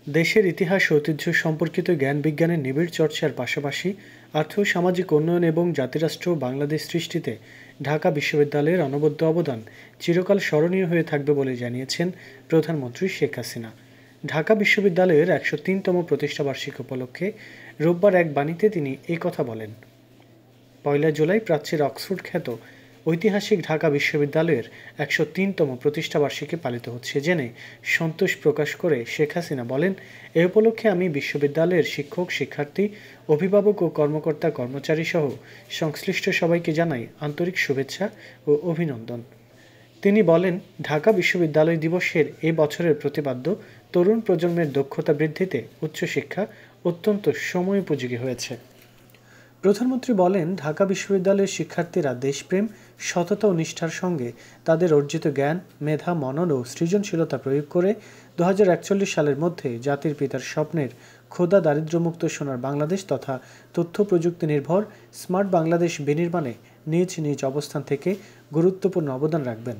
দেশের ইতিহাস ও ঐতিহ্য সম্পর্কিত জ্ঞান বিজ্ঞানের নিবিড় চর্চার পাশাপাশি আর্থ সামাজিক উন্নয়ন এবং জাতিরাষ্ট্র বাংলাদেশ সৃষ্টিতে ঢাকা বিশ্ববিদ্যালয়ের অনবদ্য অবদান চিরকাল স্মরণীয় হয়ে থাকবে বলে জানিয়েছেন প্রধানমন্ত্রী শেখ হাসিনা। ঢাকা বিশ্ববিদ্যালয়ের ১০৩তম প্রতিষ্ঠাবার্ষিকী উপলক্ষে রোববার এক বাণীতে তিনি এই কথা বলেন। ১ জুলাই প্রাচ্যের অক্সফোর্ড খ্যাত ঐতিহাসিক ঢাকা বিশ্ববিদ্যালয়ের ১০৩তম প্রতিষ্ঠাবার্ষিকী পালিত হচ্ছে জেনে সন্তোষ প্রকাশ করে শেখ হাসিনা বলেন, এ উপলক্ষে আমি বিশ্ববিদ্যালয়ের শিক্ষক, শিক্ষার্থী, অভিভাবক ও কর্মকর্তা কর্মচারী সহ সংশ্লিষ্ট সবাইকে জানাই আন্তরিক শুভেচ্ছা ও অভিনন্দন। তিনি বলেন, ঢাকা বিশ্ববিদ্যালয় দিবসের এ বছরের প্রতিপাদ্য তরুণ প্রজন্মের দক্ষতা বৃদ্ধিতে উচ্চশিক্ষা অত্যন্ত সময়োপযোগী হয়েছে। প্রধানমন্ত্রী বলেন, ঢাকা বিশ্ববিদ্যালয়ের শিক্ষার্থীরা দেশপ্রেম, সততা ও নিষ্ঠার সঙ্গে তাদের অর্জিত জ্ঞান, মেধা, মনন ও সৃজনশীলতা প্রয়োগ করে ২০৪১ সালের মধ্যে জাতির পিতার স্বপ্নের ক্ষুধা দারিদ্র্যমুক্ত সোনার বাংলাদেশ তথা তথ্য প্রযুক্তি নির্ভর স্মার্ট বাংলাদেশ বিনির্মাণে নিজ নিজ অবস্থান থেকে গুরুত্বপূর্ণ অবদান রাখবেন।